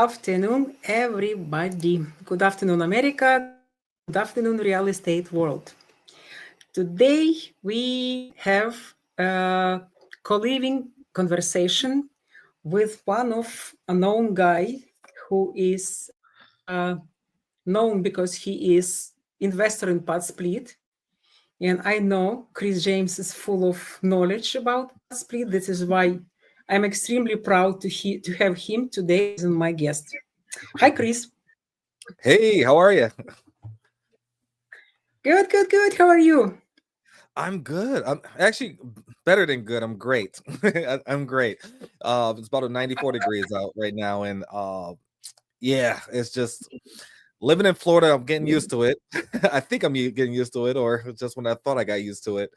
afternoon, everybody. Good afternoon, America. Good afternoon, real estate world. Today we have a co-living conversation with one of a known guy who is known because he is investor in PadSplit. And I know Chris James is full of knowledge about PadSplit. This is why I'm extremely proud to have him today as my guest. Hi, Chris. Hey, how are you? Good. How are you? I'm good. I'm actually better than good. I'm great. I'm great. It's about 94 degrees out right now, and yeah, it's just living in Florida. I'm getting used to it. I think I'm getting used to it, or just when I thought I got used to it,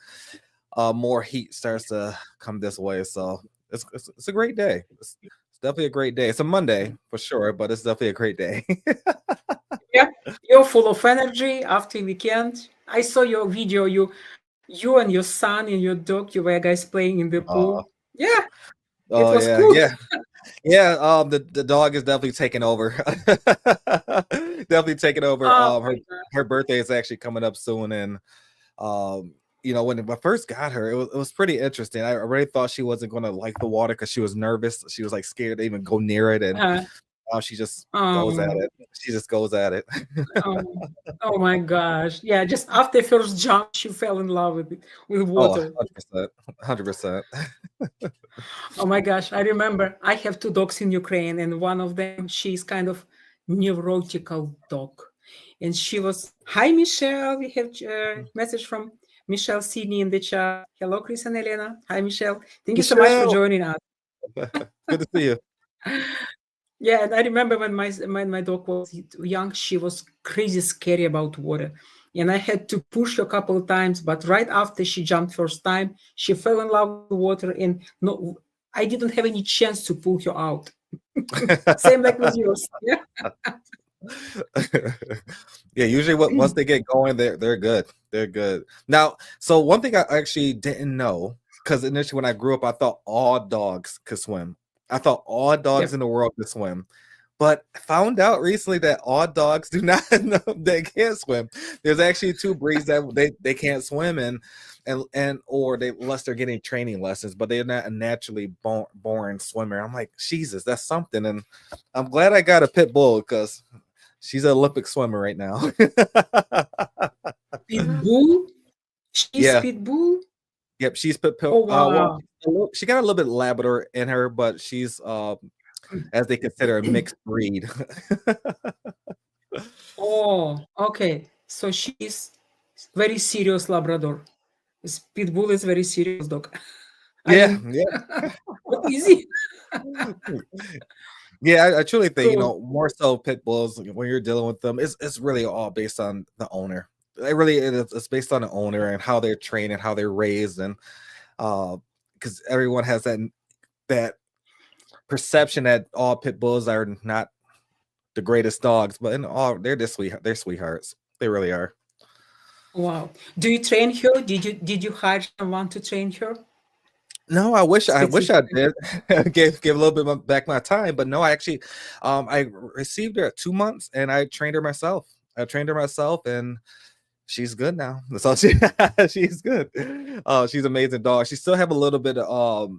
more heat starts to come this way. So it's a great day. It's definitely a great day. It's a Monday for sure, but it's definitely a great day. Yeah, you're full of energy after weekend. I saw your video. You and your son and your dog. You were guys playing in the uh, pool. Yeah, it oh was yeah, cool. yeah. Yeah, the dog is definitely taking over. Definitely taking over. Oh Her my God. her birthday is actually coming up soon, and when I first got her, it was pretty interesting. I already thought she wasn't going to like the water because she was nervous. She was like scared to even go near it, and Uh, she just goes at um, it. She just goes at it. oh, oh my gosh. Yeah, just after first jump, she fell in love with Oh, water. 100%, 100%. Oh my gosh, I remember I have two dogs in Ukraine, and one of them, she's kind of neurotical dog. And she was, hi, Michelle. We have a message from Michelle Sydney in the chat. Hello, Chris and Elena. Hi, Michelle. Thank you so much for Michelle, joining us. good to see you. Yeah, and I remember when my dog was young, she was crazy scary about water. And I had to push her a couple of times, but right after she jumped first time, she fell in love with water, and no, I didn't have any chance to pull her out. Same like with yours. Yeah. Yeah, usually once they get going, they're good. They're good. Now, so one thing I actually didn't know, because initially when I grew up, I thought all dogs could swim. I thought all dogs Yep. in the world could swim. But I found out recently that all dogs do not know they can't swim. There's actually two breeds that they can't swim and or they unless they're getting training lessons, but they're not a naturally born swimmer. I'm like, Jesus, that's something. And I'm glad I got a pit bull because she's an Olympic swimmer right now. Pitbull? She's Yeah. Pitbull? Yep. She's pit. Oh, Well, wow. she got a little bit Labrador in her, but she's as they consider a mixed breed. Oh, okay. So she's very serious Labrador. Pitbull is very serious dog. I Yeah. mean, Yeah. not easy. Yeah, I truly think, Cool. more so pit bulls when you're dealing with them, it's really all based on the owner. It really is. It's based on the owner and how they're trained and how they're raised, and because everyone has that perception that all pit bulls are not the greatest dogs, but in all they're sweethearts. They really are. Wow. Do you train her? Did you hire someone to train her No, I wish I specifically? did give a little bit back my time, but no, I actually I received her at 2 months and I trained her myself. I trained her myself and she's good now. That's all she's good. She's an amazing dog. She still have a little bit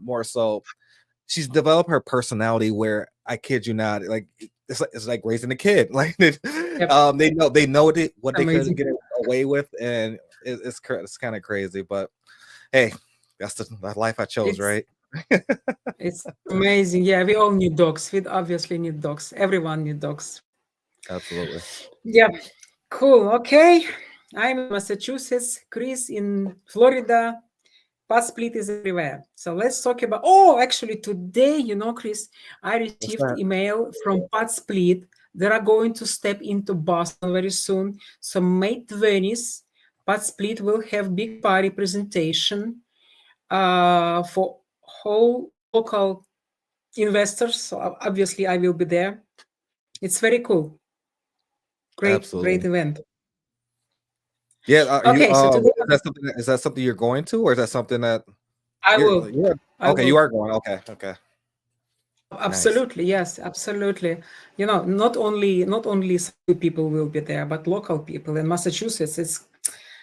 more so she's developed her personality where I kid you not, like it's like raising a kid. Like Yep. they know what they could Amazing. get away with, and it's kind of crazy. But hey, that's the life I chose, It's right? it's amazing. Yeah, we all need dogs. We obviously need dogs. Everyone need dogs. Absolutely. Yeah. Cool. Okay. I'm in Massachusetts. Chris in Florida. PadSplit is everywhere. So let's talk about. Oh, actually, today, Chris, I What's received that? email from PadSplit. They are going to step into Boston very soon. So May 20th, PadSplit will have big party presentation for whole local investors. So obviously, I will be there. It's very cool. Great Absolutely. event. Yeah. Are you Okay, so today is that something you're going to, or is that something that I will. you're I okay? will. You are going. Okay. Okay. Nice. Absolutely, yes, absolutely. Not only some people will be there, but local people in Massachusetts.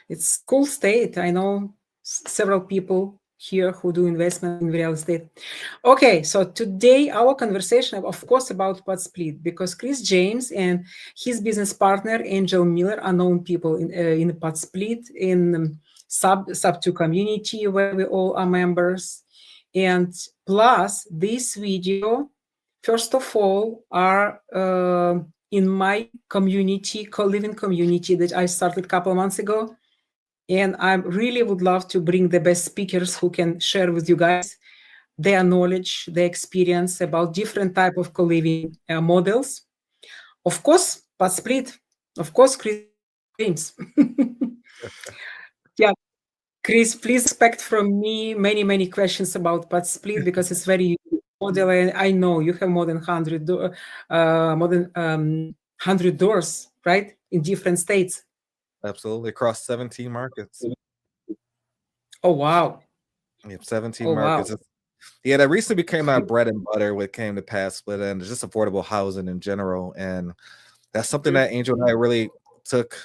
It's cool state. I know several people here who do investment in real estate. Okay, so today our conversation, of course, about PadSplit, because Chris James and his business partner Angel Miller are known people in PadSplit, in sub two community where we all are members. And plus, this video, first of all, are in my community, co-living community that I started a couple of months ago. And I really would love to bring the best speakers who can share with you guys their knowledge, their experience about different type of co-living models. Of course, but split. Of course, Chris James. Yeah, Chris, please expect from me many, many questions about PadSplit because it's very unique model, and I know you have more than 100 doors, right, in different states. Absolutely. Across 17 markets. Oh wow! We have 17 Oh wow! markets. Yeah, that recently became our bread and butter when it came to PadSplit and just affordable housing in general. And that's something that Angel and I really took.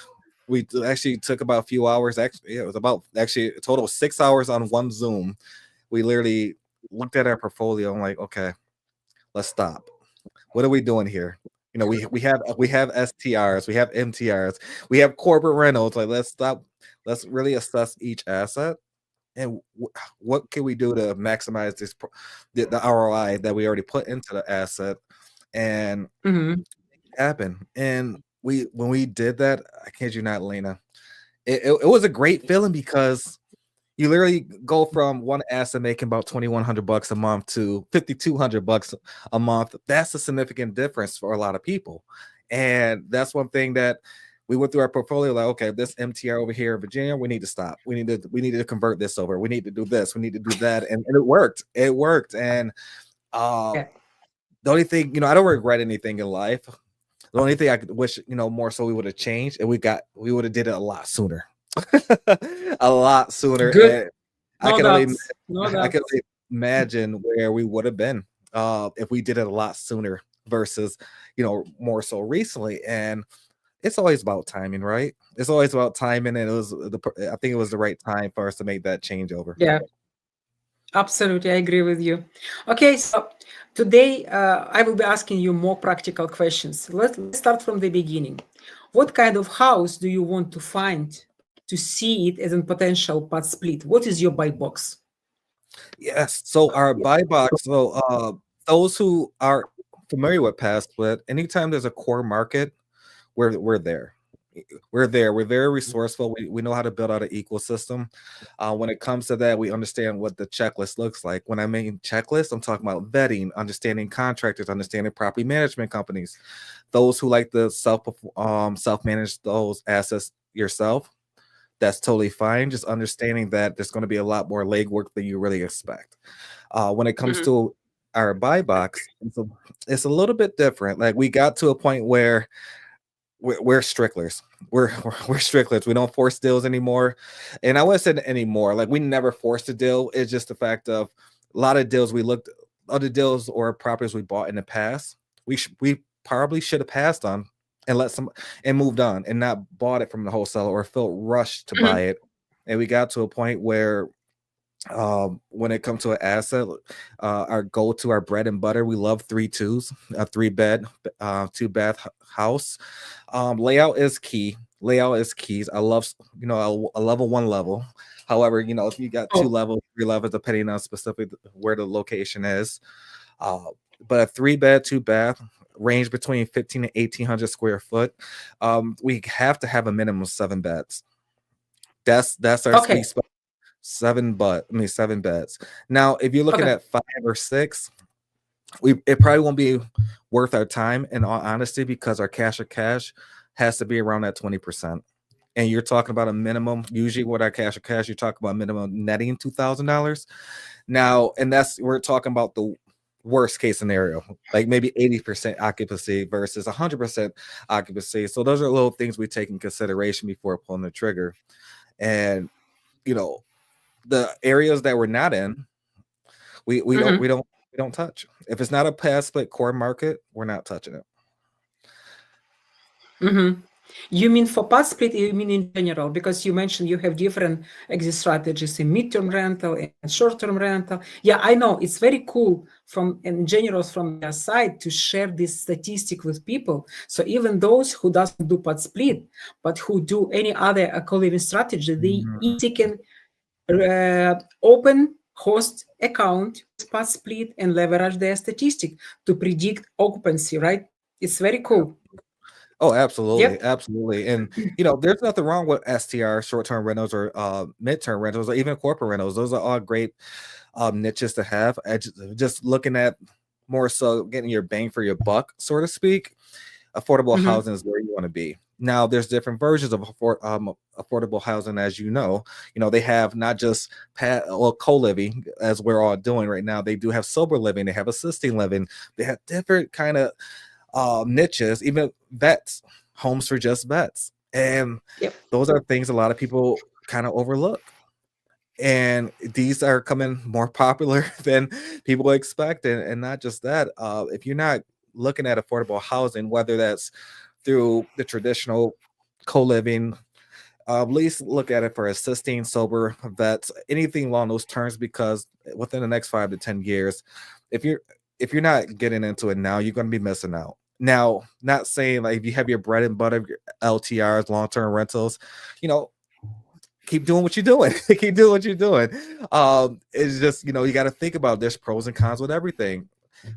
Actually took about a few hours. Actually, yeah, it was about actually a total of 6 hours on one Zoom. We literally looked at our portfolio and like, okay, let's stop. What are we doing here? You know, we have STRs, we have MTRs, we have corporate rentals. Like, let's stop. Let's really assess each asset and what can we do to maximize the ROI that we already put into the asset and Mhm. happen. And when we did that, I kid you not, Lena, it was a great feeling because you literally go from one asset making about $2,100 a month to $5,200 a month. That's a significant difference for a lot of people. And that's one thing that we went through our portfolio like, okay, this MTR over here in Virginia, we need to stop. We need to convert this over. We need to do this. We need to do that. And it worked. It worked. And uh Yeah. the only thing, I don't regret anything in life. The only thing I could wish, more so we would have changed and we would have did it a lot sooner. A lot sooner. Good. And I No can only doubts. No I can doubts. only imagine where we would have been if we did it a lot sooner versus, more so recently. And it's always about timing, right? It's always about timing, and I think it was the right time for us to make that changeover. Yeah. Absolutely, I agree with you. Okay, so today I will be asking you more practical questions. Let's start from the beginning. What kind of house do you want to find to see it as a potential part split? What is your buy box? Yes. So our buy box. So those who are familiar with PadSplit, anytime there's a core market, we're there. We're there. We're very resourceful. We know how to build out an ecosystem. When it comes to that, we understand what the checklist looks like. When I mean checklist, I'm talking about vetting, understanding contractors, understanding property management companies, those who like to self manage those assets yourself. That's totally fine. Just understanding that there's going to be a lot more legwork than you really expect. When it comes Mhm. to our buy box, it's a little bit different. Like we got to a point where we're stricklers. We're stricklers. We don't force deals anymore. And I wouldn't say anymore. Like we never forced a deal. It's just the fact of a lot of deals we looked other deals or properties we bought in the past. We probably should have passed on and let some and moved on and not bought it from the wholesaler or felt rushed to buy Mhm. it. And we got to a point where when it comes to an asset, our go to our bread and butter, we love 3 2s, a 3 bed, 2 bath house. Layout is key. Layout is keys. I love, a level one level. However, if you got two Oh, levels, 3 levels, depending on specific where the location is. Uh, but a 3 bed, 2 bath, range between 15 and 1,800 square foot. We have to have a minimum of 7 beds. That's our okay. sweet spot. 7 beds. Now, if you're looking Okay. at 5 or 6, it probably won't be worth our time in all honesty because our cash has to be around that 20%. And you're talking about a minimum, usually with our cash, you're talking about minimum netting $2,000. Now, and we're talking about the worst case scenario, like maybe 80% occupancy versus 100% occupancy. So those are little things we take in consideration before pulling the trigger. And you know, the areas that we're not in, we don't we Mhm. don't we don't touch. If it's not a PadSplit core market, we're not touching it. Mm-hmm. You mean for PadSplit, you mean in general, because you mentioned you have different exit strategies in midterm rental and short-term rental. Yeah, I know it's very cool from in general from their side to share this statistic with people. So even those who doesn't do PadSplit, but who do any other co-living strategy, they easily can open host account with PadSplit and leverage their statistic to predict occupancy, right? It's very cool. Oh, absolutely, Yep. absolutely. And there's nothing wrong with STR, short-term rentals, or midterm rentals, or even corporate rentals. Those are all great niches to have. Just looking at more so getting your bang for your buck, so to speak. Affordable Mm-hmm. housing is where you want to be. Now, there's different versions of affordable housing, as you know. They have not just co-living, as we're all doing right now. They do have sober living. They have assisting living. They have different kind of niches, even vets, homes for just vets. And Yep. those are things a lot of people kind of overlook. And these are coming more popular than people expect. And not just that, if you're not looking at affordable housing, whether that's through the traditional co-living, at least look at it for assisting sober vets, anything along those terms, because within the next 5 to 10 years, if you're not getting into it now, you're going to be missing out. Now, not saying like if you have your bread and butter, your LTRs, long-term rentals, keep doing what you're doing. Keep doing what you're doing. It's just, you got to think about there's pros and cons with everything.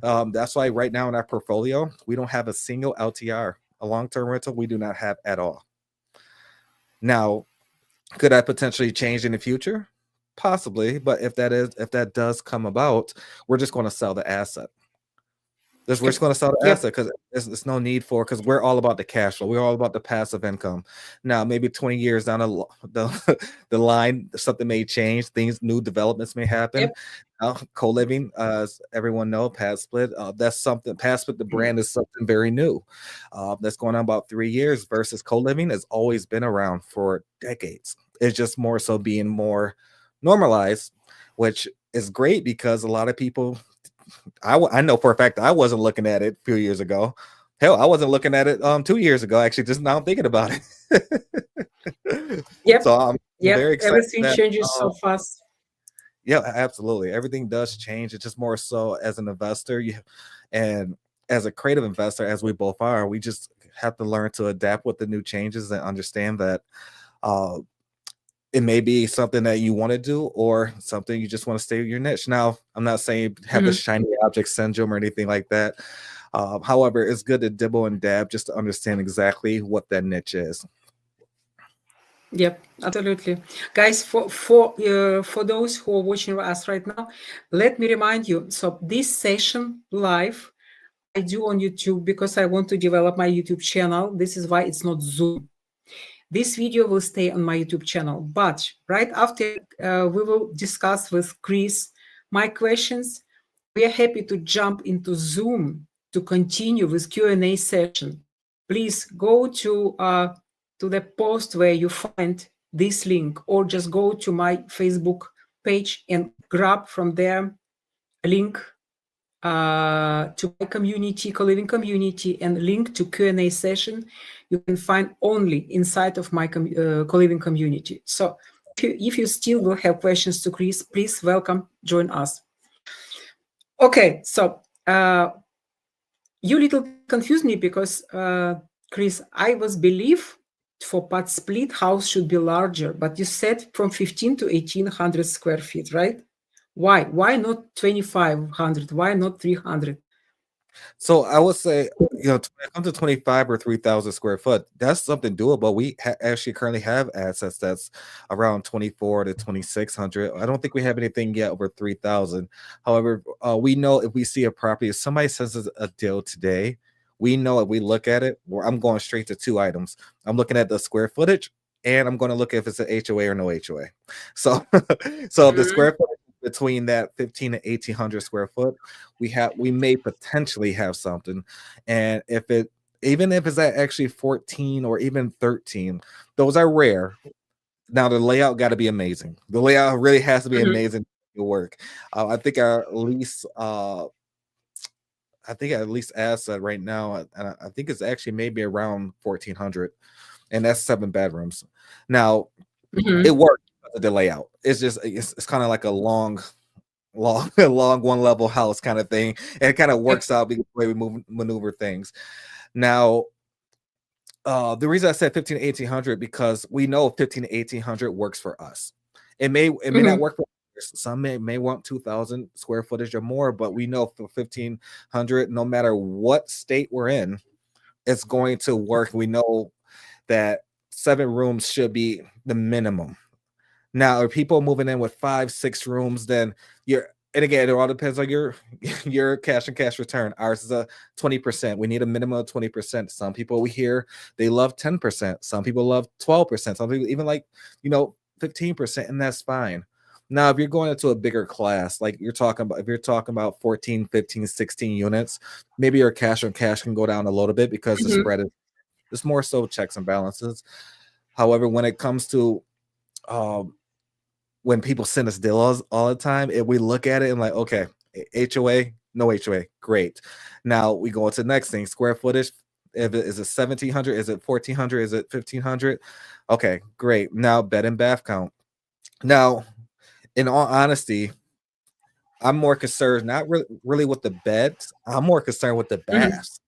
That's why right now in our portfolio, we don't have a single LTR. A long-term rental, we do not have at all. Now, could that potentially change in the future? Possibly, but if that does come about, we're just going to sell the asset. We're just Yep. going to sell the Yep. asset because there's no need for, because we're all about the cash flow. We're all about the passive income. Now, maybe 20 years down the line, something may change. New developments may happen. Yep. Co-living, as everyone know, PadSplit, that's something. PadSplit, the brand, is something very new. That's going on about 3 years versus co-living has always been around for decades. It's just more so being more normalized, which is great because a lot of people, I know for a fact I wasn't looking at it a few years ago. Hell, I wasn't looking at it 2 years ago. Actually, just now I'm thinking about it. So Yep. I'm Yep. very excited Everything that changes so fast. yeah, absolutely. Everything does change. It's just more so as an investor, and as a creative investor, as we both are, we just have to learn to adapt with the new changes and understand that uh, it may be something that you want to do or something you just want to stay with your niche. Now, I'm not saying have the Mm-hmm. shiny object syndrome or anything like that. However, it's good to dibble and dab just to understand exactly what that niche is. Yep, absolutely. Guys, for those who are watching us right now, let me remind you. So this session live I do on YouTube because I want to develop my YouTube channel. This is why it's not Zoom. This video will stay on my YouTube channel, but right after we will discuss with Chris my questions. We are happy to jump into Zoom to continue with Q&A session. Please go to the post where you find this link, or just go to my Facebook page and grab from there a link to my community, co-living community, and link to Q&A session you can find only inside of my co-living community. So if you still will have questions to Chris, please welcome, join us. Okay, so you little bit confused me because, Chris, I was believe for PadSplit house should be larger, but you said from 15 to 1800 square feet, right? Why? Why not 2500? Why not 300? So I would say, when it comes to 25 or 3,000 square foot, that's something doable. We actually currently have assets that's around 24 to 2,600. I don't think we have anything yet over 3,000. However, we know if we see a property, if somebody says it's a deal today, we know if we look at it, where I'm going straight to two items. I'm looking at the square footage, and I'm going to look if it's an HOA or no HOA. So, so if the Mhm. square footage between that 15 to 1,800 square foot, we may potentially have something. And even if it's at actually 14 or even 13, those are rare. Now the layout got to be amazing. The layout really has to be Mhm. amazing it work. I think our lease, I think at least asset right now, and I think it's actually maybe around 1,400, and that's 7 bedrooms. Now it Mhm. works because of the layout. It's just it's kind of like a long, long one level house kind of thing, and it kind of Yep. works out because the way we maneuver things. Now, the reason I said 15 to 1,800 because we know 15 to 1,800 works for us. It may not Mhm. work for others. Some may want 2,000 square footage or more, but we know for 1,500, no matter what state we're in, it's going to work. We know that 7 rooms should be the minimum. Now, if people moving in with 5, 6 rooms, then you're and again, it all depends on your your cash and cash return. Ours is a 20%. We need a minimum of 20%. Some people we hear they love 10%. Some people love 12%. Some people even like, 15%, and that's fine. Now, if you're going into a bigger class, like you're talking about, if you're talking about 14, 15, 16 units, maybe your cash on cash can go down a little bit because the Mhm. spread is it's more so checks and balances. However, when it comes to um, when people send us deals all the time, if we look at it and like, okay, HOA, no HOA, great. Now we go into the next thing, square footage. If it is it 1,700, is it 1,400, is it 1,500? Okay, great. Now bed and bath count. Now, in all honesty, I'm more concerned not really with the beds. I'm more concerned with the Mhm. baths.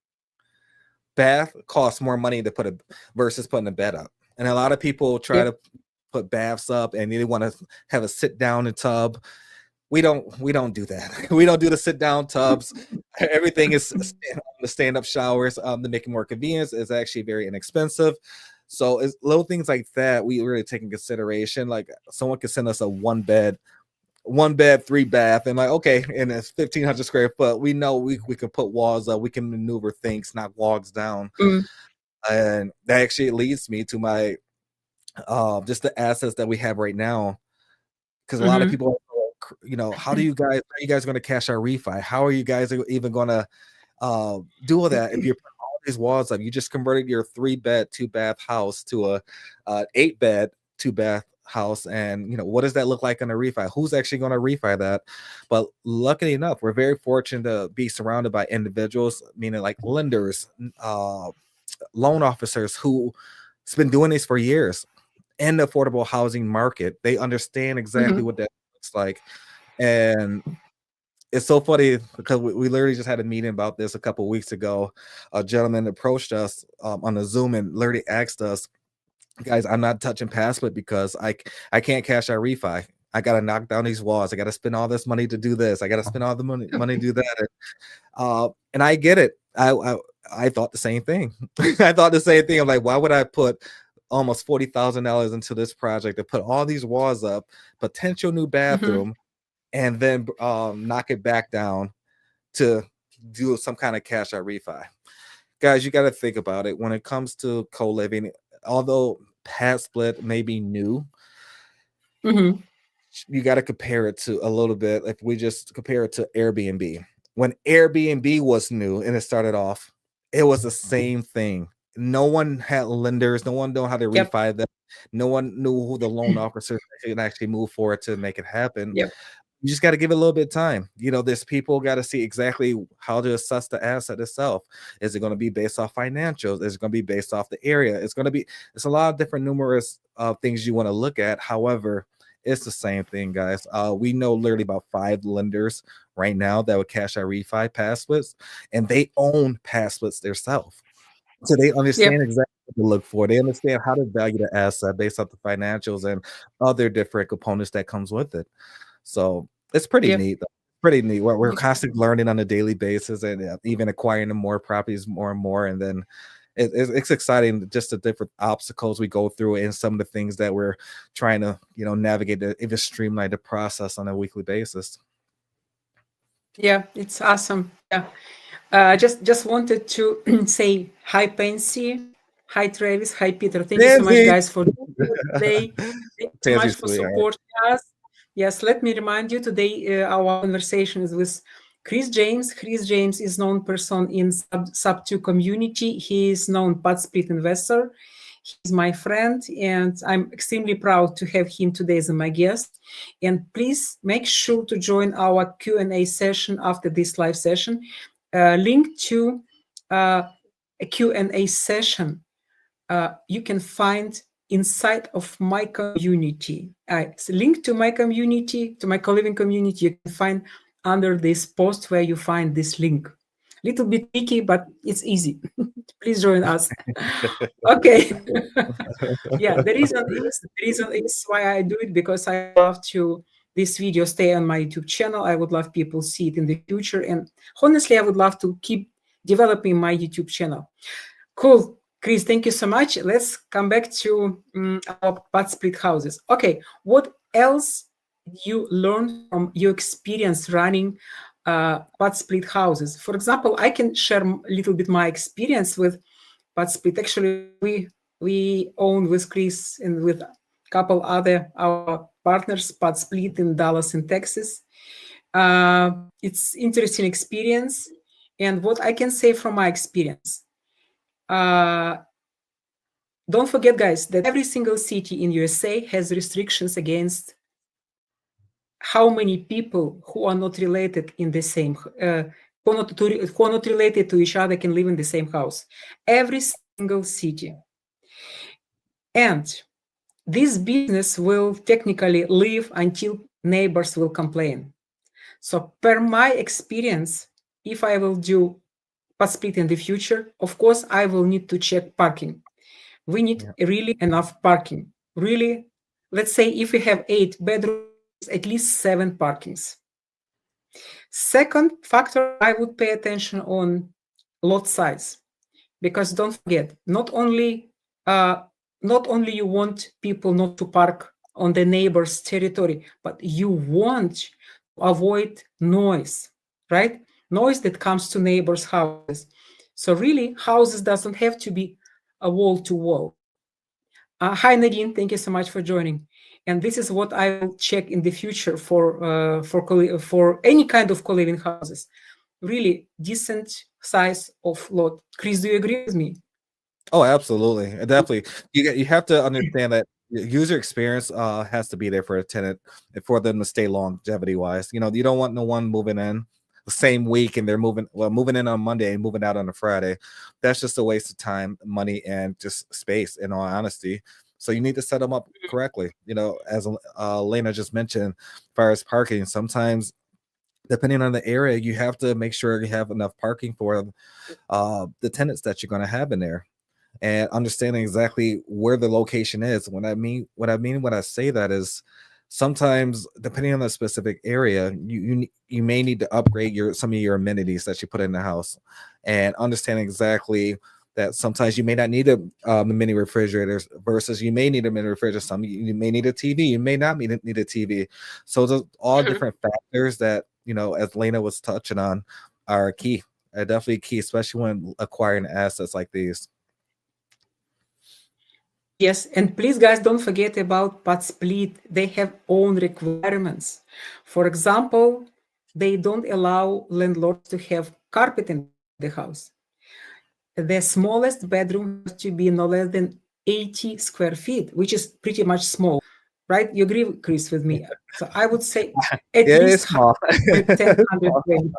Bath costs more money to put a versus putting a bed up. And a lot of people try Yep. to put baths up and they want to have a sit down and tub. We don't do that. We don't do the sit down tubs. Everything is the stand up showers to make it more convenient. Is actually very inexpensive. So it's little things like that we really take in consideration. Like someone could send us a one bed, 3 bath, and like okay, and it's 1,500 square foot. We know we can put walls up, we can maneuver things, knock logs down, Mm. and that actually leads me to my just the assets that we have right now because a lot of Mhm. people, how are you guys going to cash our refi? How are you guys even going to do all that if you're putting all these walls up? You just converted your 3 bed, 2 bath house to a 8 bed, 2 bath house, and what does that look like on a refi? Who's actually going to refi that? But luckily enough, we're very fortunate to be surrounded by individuals, meaning like lenders, loan officers who has been doing this for years in the affordable housing market. They understand exactly Mhm. what that looks like. And it's so funny because we literally just had a meeting about this a couple weeks ago. A gentleman approached us on the Zoom and literally asked us, guys, I'm not touching PadSplit because I can't cash our refi. I got to knock down these walls. I got to spend all this money to do this. I got to spend all the money to do that. And I get it. I thought the same thing. I thought the same thing. I'm like, why would I put almost $40,000 into this project to put all these walls up, potential new Mhm. bathroom, and then knock it back down to do some kind of cash out refi? Guys, you got to think about it when it comes to co-living. Although PadSplit may be new, Mhm. you got to compare it to a little bit. If we just compare it to Airbnb, when Airbnb was new and it started off, it was the same thing. No one had lenders, no one knew how to Yep. refi them, no one knew who the loan officers can actually move forward to make it happen. Yep. You just got to give it a little bit of time. There's people got to see exactly how to assess the asset itself. Is it going to be based off financials? Is it going to be based off the area? It's a lot of different numerous things you want to look at. However, it's the same thing, guys. We know literally about 5 lenders right now that would cash out refi PadSplits, and they own PadSplits themselves. So they understand Yep. exactly what to look for. They understand how to value the asset based off the financials and other different components that comes with it. So it's pretty Yep. neat. Pretty neat. We're Yep. constantly learning on a daily basis and even acquiring more properties more and more. And then it's exciting just the different obstacles we go through and some of the things that we're trying to navigate to even streamline the process on a weekly basis. Yeah, it's awesome. Yeah. Just wanted to say hi, Pansy. Hi, Travis. Hi, Peter. Thank you so much, Tansy, guys, for being here today. Thank you so Tansy, much for sweetheart. supporting us. Yes, let me remind you today our conversation is with Chris James. Chris James is known person in sub 2 community. He is known PadSplit investor. He's my friend, and I'm extremely proud to have him today as my guest. And please make sure to join our Q&A session after this live session. Link to a Q&A session you can find inside of my community. It's a link to my community, to my co-living community, you can find under this post where you find this link. Little bit tricky, but it's easy. Please join us. Okay. Yeah, the reason is why I do it, because I love to this video stay on my YouTube channel. I would love people see it in the future, and honestly, I would love to keep developing my YouTube channel. Cool. Chris, thank you so much. Let's come back to our PadSplit houses. Okay, what else you learned from your experience running PadSplit houses? For example, I can share a little bit my experience with PadSplit. Actually, we own with Chris and with a couple other our partners PadSplit in Dallas in Texas. It's interesting experience, and what I can say from my experience. Don't forget, guys, that every single city in USA has restrictions against how many people who are not related in the same, who are not related to each other can live in the same house. Every single city. And this business will technically live until neighbors will complain. So per my experience, if I will do PadSplit in the future, of course, I will need to check parking. We need really enough parking. Really, let's say if we have 8 bedrooms, at least 7 parkings. Second factor, I would pay attention on lot size, because don't forget, not only you want people not to park on the neighbor's territory, but you want to avoid noise, right? Noise that comes to neighbors' houses. So really, houses doesn't have to be a wall to wall. Hi Nadine, thank you so much for joining. And this is what I will check in the future for any kind of co-living houses. Really decent size of lot. Chris, do you agree with me? Oh, absolutely. Definitely. You have to understand that user experience has to be there for a tenant and for them to stay longevity wise. You know, you don't want no one moving in the same week and they're moving in on Monday and moving out on a Friday. That's just a waste of time, money, and just space, in all honesty. So you need to set them up correctly. You know, as Lena just mentioned, as far as parking, sometimes depending on the area, you have to make sure you have enough parking for the tenants that you're going to have in there, and understanding exactly where the location is. When I say that is, sometimes depending on the specific area, you may need to upgrade some of your amenities that you put in the house, and understanding exactly that sometimes you may not need a mini refrigerators versus you may need a mini refrigerator. Some you may need a TV, you may not need a TV. So those all different factors that, you know, as Lena was touching on, are key. Are definitely key, especially when acquiring assets like these. Yes, and please, guys, don't forget about PadSplit. They have own requirements. For example, they don't allow landlords to have carpet in the house. The smallest bedroom has to be no less than 80 square feet, which is pretty much small, right? You agree, Chris, with me? So I would say at Yeah, least it's small. 110, 120.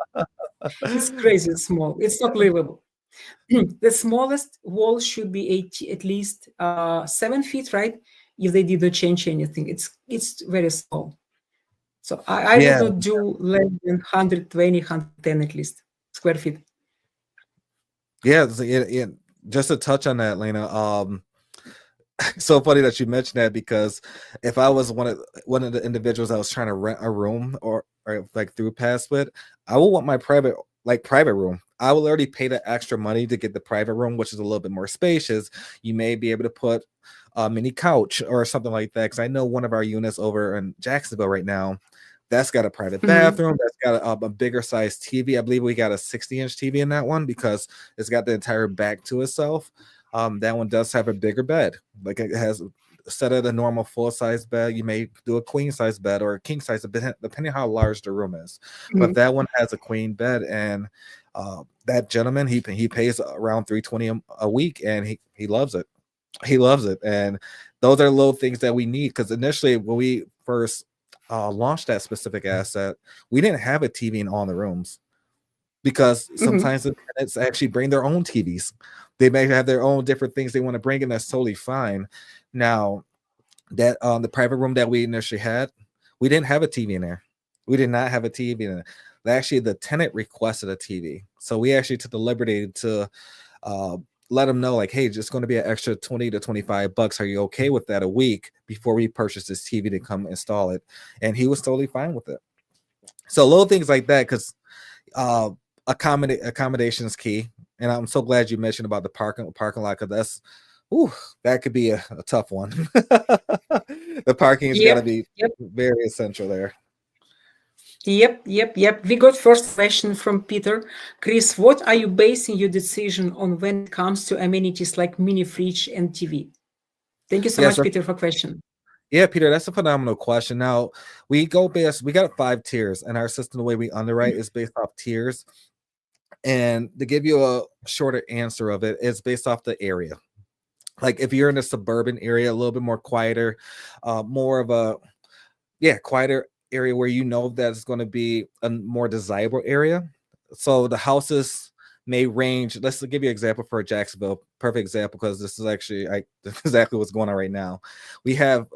It's crazy small. It's not livable. The smallest wall should be at least 7 feet, right? If they did not change anything, it's very small. So I would Yeah, not do less than 120, 110 at least square feet. yeah, just to touch on that, Lena. So funny that you mentioned that, because if I was one of the individuals that was trying to rent a room or like through PadSplit, I will want my private room. I will already pay the extra money to get the private room, which is a little bit more spacious. You may be able to put a mini couch or something like that, because I know one of our units over in Jacksonville right now, that's got a private bathroom, that's got a bigger size TV. I believe we got a 60-inch TV in that one because it's got the entire back to itself. That one does have a bigger bed. Like, it has, instead of the normal full-size bed, you may do a queen-size bed or a king-size bed, depending on how large the room is. But that one has a queen bed, and that gentleman, he pays around $320 a week, and he loves it. He loves it, and those are little things that we need because initially when we first launched that specific asset, we didn't have a TV in all the rooms because Mhm. sometimes the tenants actually bring their own TVs. They may have their own different things they want to bring, and that's totally fine. Now that the private room that we initially had, we didn't have a TV in there. We did not have a TV in it. Actually, the tenant requested a TV, so we actually took the liberty to uh, let them know, like, hey, just going to be an extra 20 to 25 bucks. Are you okay with that a week before we purchase this TV to come install it? And he was totally fine with it. So little things like that, because uh, accommodation is key. And I'm so glad you mentioned about the parking lot because that's, ooh, that could be a tough one. The parking's got to Yep, be yep, very essential there. yep. We got first question from Peter. Chris, what are you basing your decision on when it comes to amenities like mini fridge and TV? Thank you so Yes, much, Peter, for question. yeah, Peter, that's a phenomenal question. Now, we got 5 tiers, and our system, the way we underwrite, is based off tiers. And to give you a shorter answer of it, it's based off the area. Like if you're in a suburban area, a little bit more quieter, more of a quieter area where you know that it's going to be a more desirable area. So the houses may range. Let's give you an example for Jacksonville. Perfect example because this is actually exactly what's going on right now. We have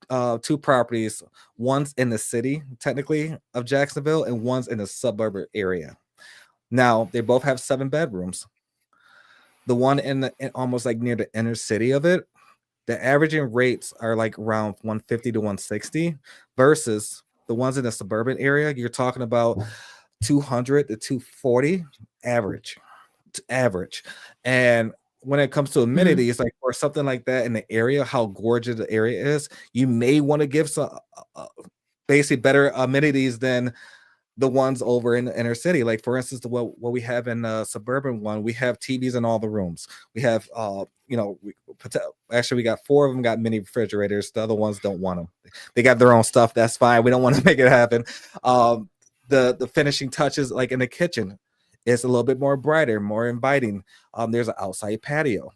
2 properties. One's in the city, technically, of Jacksonville, and one's in the suburban area. Now they both have 7 bedrooms. The one almost like near the inner city of it, the averaging rates are like around 150 to 160 versus the ones in the suburban area. You're talking about 200 to 240 average, average. And when it comes to Mhm. amenities, like for something like that in the area, how gorgeous the area is, you may want to give some basically better amenities than the ones over in the inner city. Like for instance, what we have in the suburban one, we have TVs in all the rooms. We have actually we got 4 of them got mini refrigerators. The other ones don't want them. They got their own stuff. That's fine. We don't want to make it happen. Um, the finishing touches like in the kitchen is a little bit more brighter, more inviting. There's an outside patio.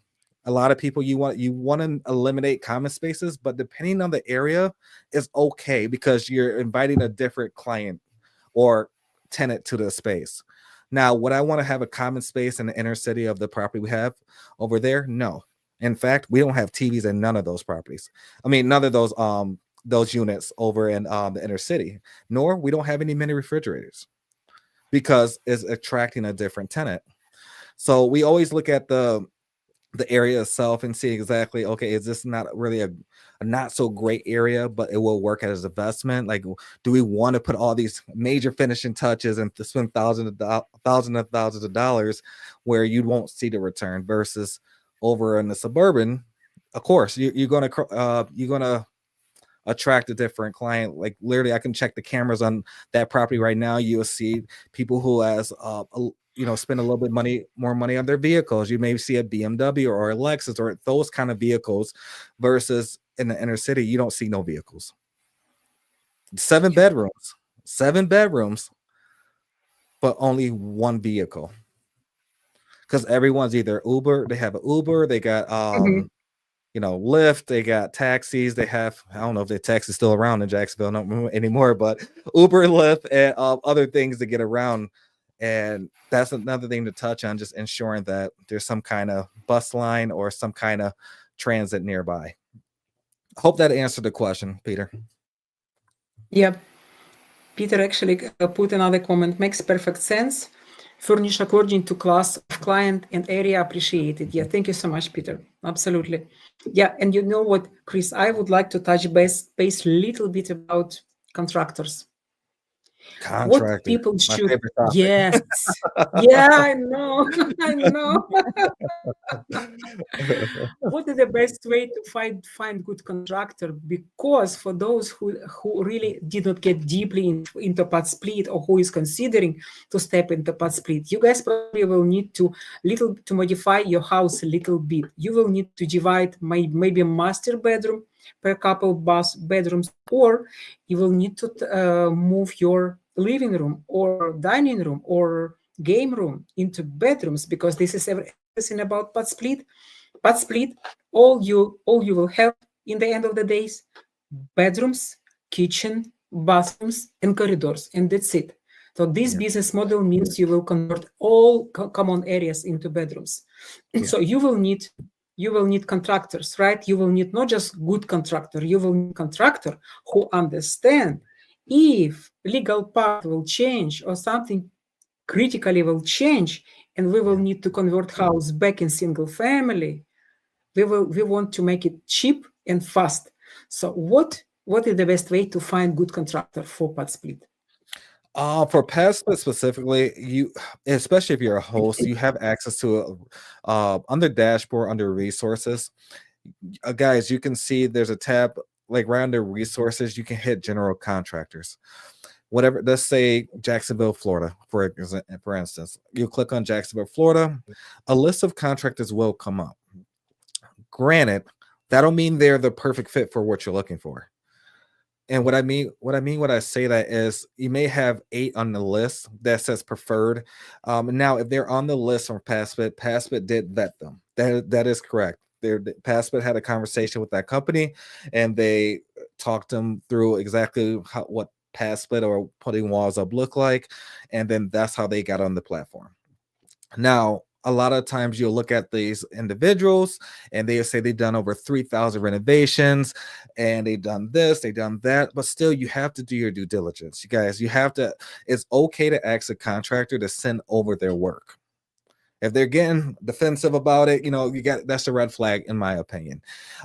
A lot of people you want to eliminate common spaces, but depending on the area, is okay because you're inviting a different client or tenant to the space. Now, would I want to have a common space in the inner city of the property we have over there? No. In fact, we don't have TVs in none of those properties. I mean, none of those units over in the inner city, nor we don't have any mini refrigerators because it's attracting a different tenant. So we always look at the area itself and see exactly, okay, is this not really a not so great area, but it will work as an investment? Like, do we want to put all these major finishing touches and to spend thousands of dollars where you won't see the return versus over in the suburban? Of course, you're gonna attract a different client. Like literally, I can check the cameras on that property right now. You'll see people who has spend a little bit more money on their vehicles. You may see a BMW or a Lexus or those kind of vehicles versus in the inner city, you don't see no vehicles. Seven Yep. bedrooms, 7 bedrooms, but only one vehicle because everyone's either Uber, they have an Uber, they got Mhm. Lyft, they got taxis, they have, I don't know if the taxis still around in Jacksonville not anymore, but Uber, Lyft, and other things to get around. And that's another thing to touch on, just ensuring that there's some kind of bus line or some kind of transit nearby. Hope that answered the question, Peter. Yep. Peter actually put another comment. Makes perfect sense. Furnish according to class of client and area appreciated. Yeah, thank you so much, Peter. Absolutely. Yeah, and you know what, Chris, I would like to touch base a little bit about contractors. What Contractor, people my should, favorite topic. yes. Yeah, I know. I know. What is the best way to find good contractor? Because for those who really did not get deeply into PadSplit or who is considering to step into PadSplit, you guys probably will need to modify your house a little bit. You will need to divide maybe a master bedroom per couple bedrooms, or you will need to move your living room or dining room or game room into bedrooms, because this is everything about PadSplit. PadSplit, all you will have in the end of the days, bedrooms, kitchen, bathrooms, and corridors, and that's it. So this Yeah. business model means you will convert all common areas into bedrooms. Yeah. So you will need contractors, right? You will need not just good contractor, you will need contractor who understand if legal part will change or something critically will change, and we will Yeah. need to convert house back in single family. We want to make it cheap and fast. So what is the best way to find good contractor for PadSplit? For PadSplit specifically, you, especially if you're a host, you have access to under dashboard under resources. Guys, you can see there's a tab like right under resources. You can hit general contractors. Whatever, let's say Jacksonville, Florida, for instance. You click on Jacksonville, Florida, a list of contractors will come up. Granted, that don't mean they're the perfect fit for what you're looking for. And what I say that is you may have 8 on the list that says preferred. Now, if they're on the list from PadSplit did vet them. That is correct. PadSplit had a conversation with that company, and they talked them through exactly what PadSplit or putting walls up look like, and then that's how they got on the platform. Now, a lot of times you'll look at these individuals and they say they've done over 3,000 renovations and they've done this, they've done that, but still you have to do your due diligence. You guys, you have to, it's okay to ask a contractor to send over their work. If they're getting defensive about it, that's a red flag in my opinion.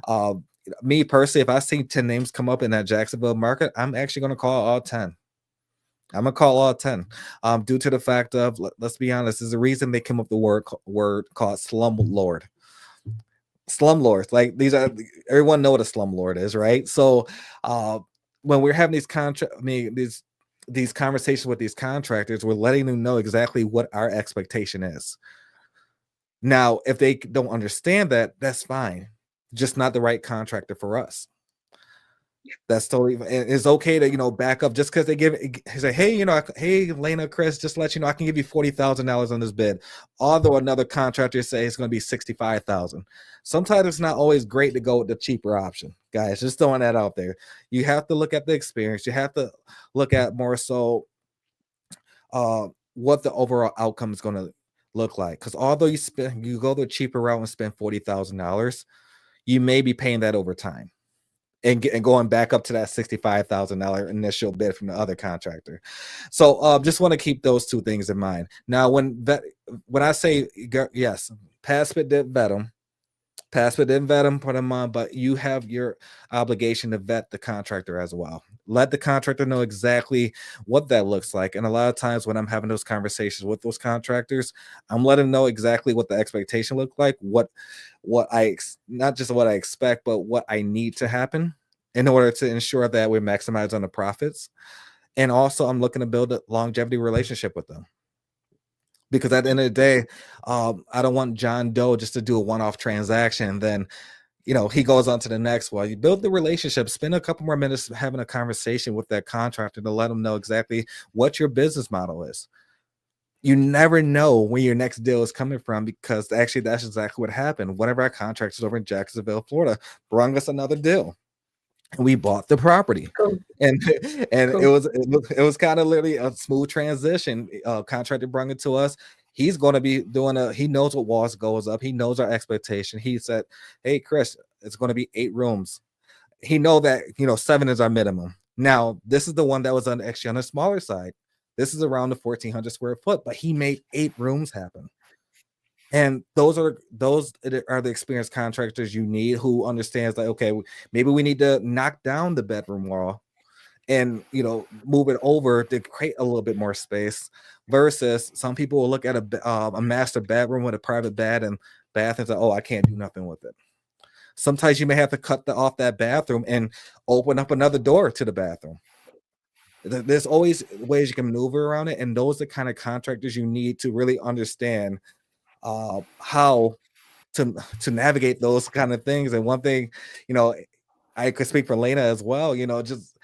Uh, Me personally, if I see 10 names come up in that Jacksonville market, I'm actually going to call all 10. I'm gonna call all 10. Due to the fact of let's be honest, there's a reason they came up the word called slum lord. Slum lords, like these are everyone know what a slum lord is, right? So uh when we're having these conversations with these contractors, we're letting them know exactly what our expectation is. Now, if they don't understand that, that's fine. Just not the right contractor for us. That's totally, it's okay to back up just because he say, hey, hey, Lena, Chris, just to let you know I can give you $40,000 on this bid, although another contractor say it's going to be 65,000. Sometimes it's not always great to go with the cheaper option, guys. Just throwing that out there. You have to look at the experience. You have to look at more so what the overall outcome is going to look like, because although you go the cheaper route and spend $40,000, you may be paying that over time and going back up to that $65,000 initial bid from the other contractor. So just want to keep those two things in mind. Now, when I say yes, PadSplit did vet them. PadSplit didn't vet them, put them on, but you have your obligation to vet the contractor as well. Let the contractor know exactly what that looks like. And a lot of times when I'm having those conversations with those contractors, I'm letting them know exactly what the expectation look like, what not just what I expect, but what I need to happen in order to ensure that we maximize on the profits. And also I'm looking to build a longevity relationship with them. Because at the end of the day, I don't want John Doe just to do a one-off transaction and then he goes on to the next one. You build the relationship, spend a couple more minutes having a conversation with that contractor to let them know exactly what your business model is. You never know when your next deal is coming from, because actually that's exactly what happened. One of our contractors over in Jacksonville, Florida, brought us another deal. And we bought the property. Cool. And it Cool. was kind of literally a smooth transition. Contractor brought it to us. He's going to be he knows what walls goes up. He knows our expectation. He said, hey, Chris, it's going to be 8 rooms. He know that 7 is our minimum. Now, this is the one that was actually on the smaller side. This is around the 1,400 square foot, but he made 8 rooms happen. And those are the experienced contractors you need, who understands that, okay, maybe we need to knock down the bedroom wall and move it over to create a little bit more space, versus some people will look at a master bedroom with a private bed and bath and say, oh, I can't do nothing with it. Sometimes you may have to cut off that bathroom and open up another door to the bathroom. There's always ways you can maneuver around it, and those are the kind of contractors you need to really understand how to navigate those kind of things. And one thing, I could speak for Lena as well, just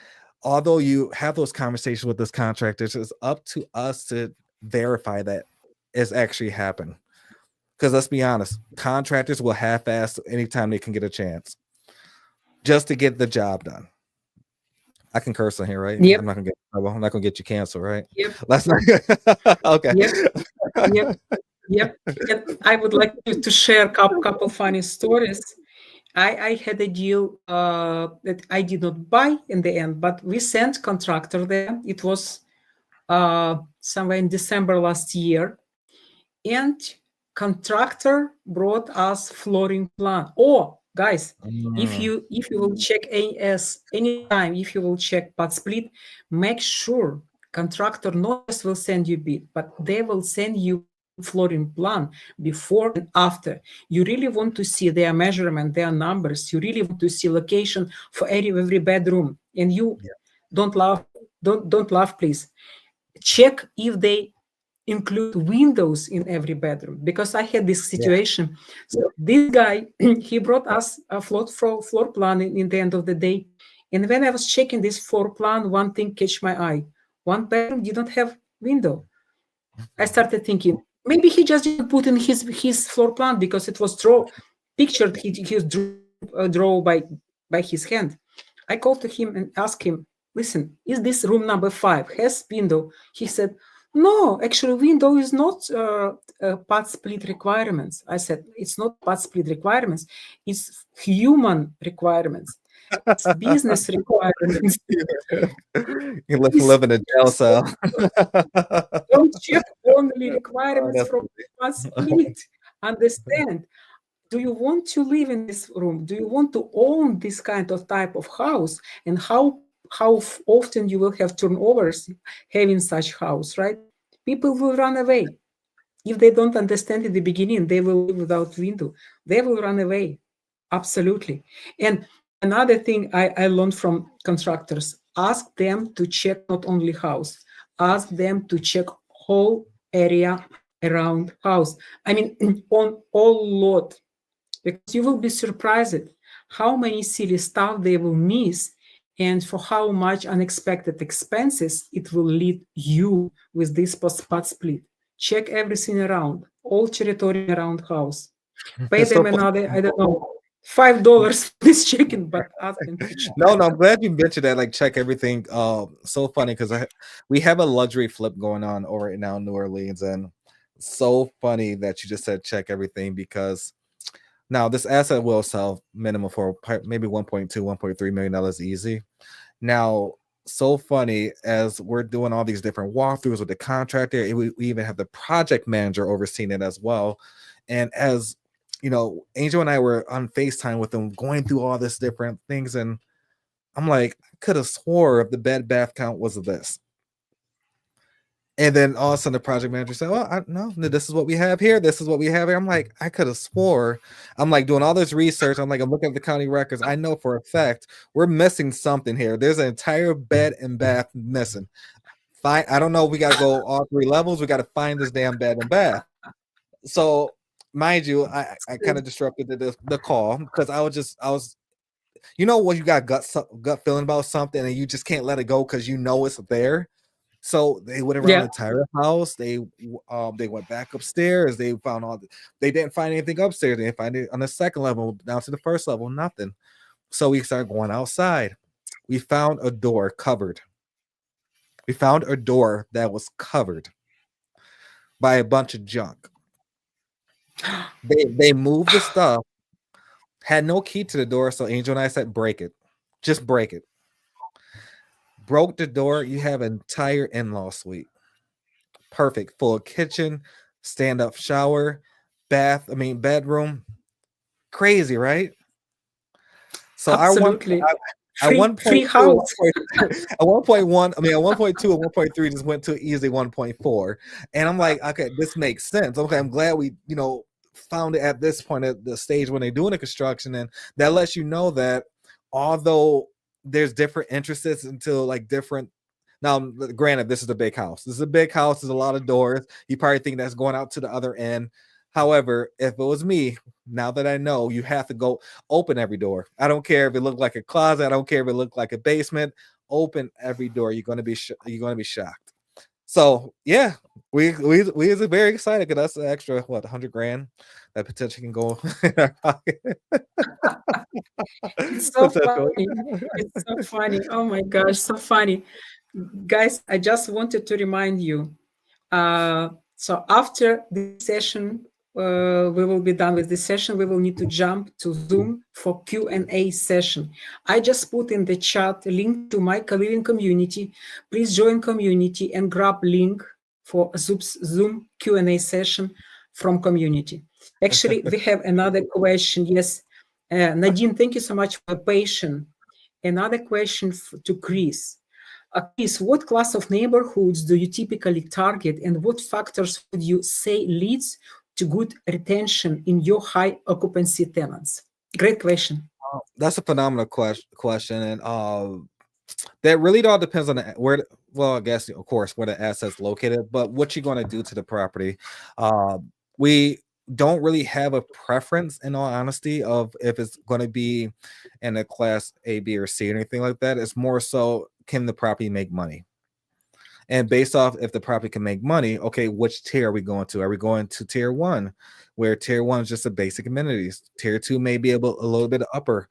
although you have those conversations with those contractors, it's up to us to verify that it's actually happened. Because let's be honest, contractors will half-ass anytime they can get a chance just to get the job done. I can curse on here, right? I'm Yep, not gonna get in trouble. I'm not gonna get you canceled, right? yep, Let's not. Okay. yep, yep, yep. And I would like to share couple funny stories. I had a deal that I did not buy in the end, but we sent contractor there. It was somewhere in December last year, and contractor brought us flooring plan. Oh, guys, Mm, if you will check AS anytime, if you will check PadSplit, make sure contractor not just will send you bid, but they will send you flooring plan before and after. You really want to see their measurement, their numbers. You really want to see location for every bedroom. And you yeah, don't laugh, don't laugh, please. Check if they include windows in every bedroom, because I had this yeah. situation. So this guy, he brought us a floor plan in the end of the day. And when I was checking this floor plan, one thing catch my eye. One bedroom did not have window. I started thinking maybe he just didn't put in his floor plan because it was pictured. He was draw by his hand. I called to him and asked him, "Listen, is this room number 5 has window?" He said, "No, actually, window is not part split requirements." I said, "It's not part split requirements. It's human requirements. It's business requirements. You live Please, in a jail cell. don't check only Oh, requirements that's from part split. Understand, do you want to live in this room? Do you want to own this kind of type of house? And how often you will have turnovers having such house, right? People will run away. If they don't understand in the beginning, they will live without window. They will run away. Absolutely. And another thing I learned from contractors, ask them to check not only house, ask them to check whole area around house. I mean, on all lot, because you will be surprised how many silly stuff they will miss and for how much unexpected expenses it will lead you with this spot split. Check everything around, all territory around house. Pay it's so them funny. another, I don't know, $5 for this chicken, but ask them to check. No, I'm glad you mentioned that. Like, check everything. So funny because we have a luxury flip going on over right now in New Orleans, and so funny that you just said check everything because now this asset will sell minimum for maybe 1.2, $1.3 million easy. Now, so funny as we're doing all these different walkthroughs with the contractor, we even have the project manager overseeing it as well. And as you know, Angel and I were on FaceTime with them going through all this different things, and I'm like, I could have swore if the bed bath count was this. And then all of a sudden the project manager said, "Well, no, this is what we have here. This is what we have here." I'm like, I could have swore. I'm like doing all this research. I'm like, I'm looking at the county records. I know for a fact we're missing something here. There's an entire bed and bath missing. Fine. I don't know. We got to go all 3 levels. We got to find this damn bed and bath. So, mind you, I kind of disrupted the call because I was, you know, when you got gut feeling about something and you just can't let it go because you know it's there. So they went around the Yeah, entire house. They went back upstairs. They found they didn't find anything upstairs. They didn't find it on the second level, down to the first level, nothing. So we started going outside. We found a door covered. We found a door that was covered by a bunch of junk. They moved the stuff, had no key to the door. So Angel and I said, break it. Just break it. Broke the door. You have an entire in-law suite. Perfect. Full kitchen, stand-up shower, bedroom. Crazy, right? So I want absolutely. at Free 1.2, house. at 1.1, at 1.2 and 1.3 just went to easy 1.4. And I'm like, okay, this makes sense. Okay, I'm glad we, found it at this point at the stage when they're doing the construction. And that lets you know that although there's different interests into like different. Now, granted, this is a big house. This is a big house. There's a lot of doors. You probably think that's going out to the other end. However, if it was me, now that I know, you have to go open every door. I don't care if it looked like a closet. I don't care if it looked like a basement. Open every door. You're going to be shocked. So yeah, we is very excited because that's an extra what 100 grand that potentially can go in our pocket. It's so Potentially. funny. It's so funny. Oh my gosh, so funny. Guys, I just wanted to remind you. So after this session, we will be done with this session. We will need to jump to Zoom for Q&A session. I just put in the chat a link to my co-living community. Please join community and grab link for Zoom Q&A session from community. Actually, we have another question. Yes, Nadine, thank you so much for your patience. Another question to Chris. Chris, what class of neighborhoods do you typically target, and what factors would you say leads to good retention in your high occupancy tenants? Great question. That's a phenomenal question, and that really all depends on well, I guess of course where the asset's located, but what you're going to do to the property. Uh, we don't really have a preference, in all honesty, of if it's going to be in a class A, B, or C, or anything like that. It's more so, can the property make money? And based off if the property can make money, okay, which tier are we going to? Are we going to tier one, where tier one is just the basic amenities? Tier two may be a little bit upper.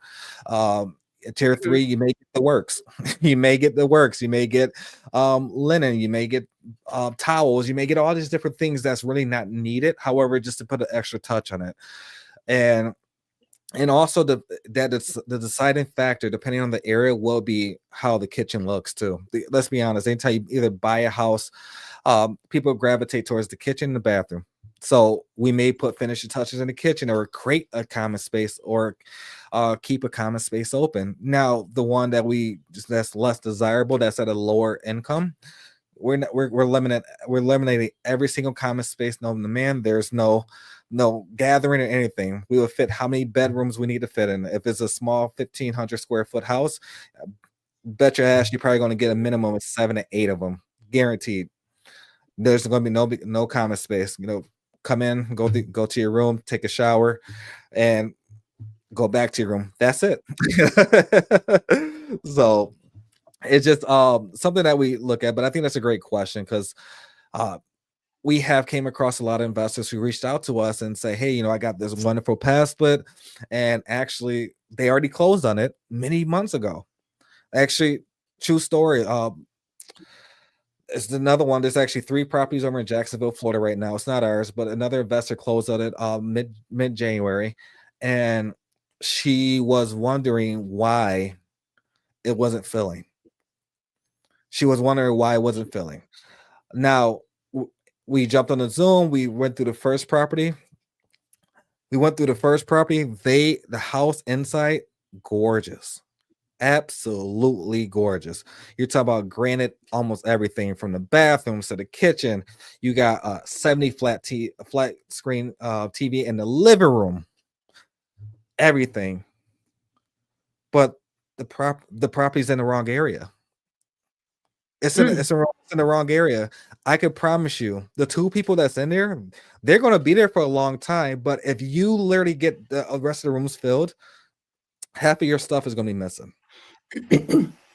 Um, Tier three, you may get the works. You may get the works. You may get linen. You may get towels. You may get all these different things that's really not needed. However, just to put an extra touch on it, and also the deciding factor, depending on the area, will be how the kitchen looks too. Let's be honest, anytime you either buy a house, people gravitate towards the kitchen and the bathroom. So we may put finishing touches in the kitchen, or create a common space, or keep a common space open. Now, the one that that's less desirable, that's at a lower income, we're eliminating every single common space known to man. There's no gathering or anything. We will fit how many bedrooms we need to fit in. If it's a small 1,500 square foot house, bet your ass you're probably going to get a minimum of 7 to 8 of them, guaranteed. There's going to be no common space. Come in, go to your room, take a shower, and go back to your room. That's it. So it's just something that we look at. But I think that's a great question, because we have came across a lot of investors who reached out to us and say, hey, I got this wonderful PadSplit, and actually they already closed on it many months ago. Actually, true story. It's another one. There's actually 3 properties over in Jacksonville, Florida right now. It's not ours, but another investor closed on it mid January, and she was wondering why it wasn't filling. She was wondering why it wasn't filling. Now, we jumped on the Zoom. We went through the first property. The house inside, gorgeous. Absolutely gorgeous. You're talking about granite, almost everything from the bathrooms to the kitchen. You got a 70 flat screen TV in the living room. Everything. But the property's in the wrong area. It's in the wrong area. I could promise you, the 2 people that's in there, they're going to be there for a long time. But if you literally get the rest of the rooms filled, half of your stuff is going to be missing.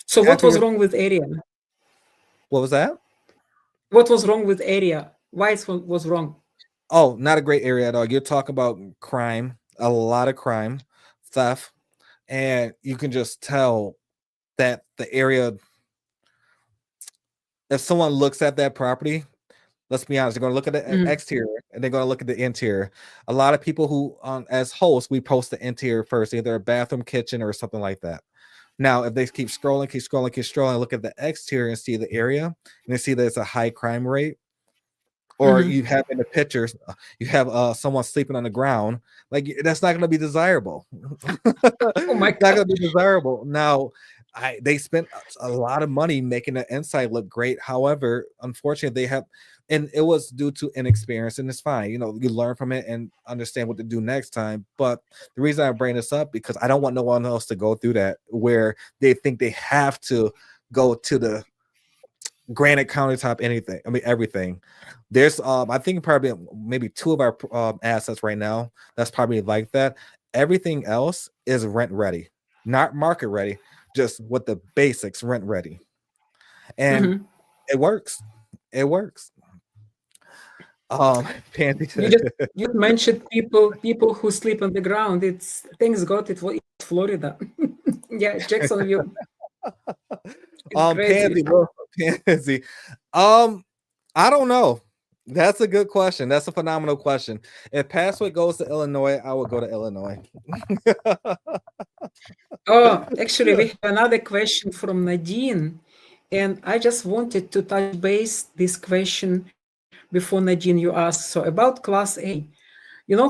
So what was wrong with area? What was that? What was wrong with area? Why it was wrong? Oh, not a great area at all. You're talking about crime, a lot of crime, theft, and you can just tell that the area, if someone looks at that property, let's be honest, they're going to look at the exterior and they're going to look at the interior. A lot of people who, as hosts, we post the interior first, either a bathroom, kitchen, or something like that. Now, if they keep scrolling, look at the exterior and see the area, and they see that it's a high crime rate, or you have in the pictures, you have someone sleeping on the ground, like that's not going to be desirable. Oh my God. Not going to be desirable. Now, they spent a lot of money making the inside look great. However, unfortunately, and it was due to inexperience, and it's fine. You learn from it and understand what to do next time. But the reason I bring this up, because I don't want no one else to go through that, where they think they have to go to the granite countertop, everything. There's I think probably maybe 2 of our assets right now that's probably like that. Everything else is rent ready, not market ready, just what the basics, rent ready, and it works. It works. Um, Pansy. You mentioned people who sleep on the ground. It's thanks God it's Florida. Yeah, Jacksonville. It's crazy. Pansy, well, Pansy. Um, I don't know. That's a good question. That's a phenomenal question. If PadSplit goes to Illinois, I would go to Illinois. Oh, actually, we have another question from Nadine, and I just wanted to touch base this question before Nadine you asked. So about Class A,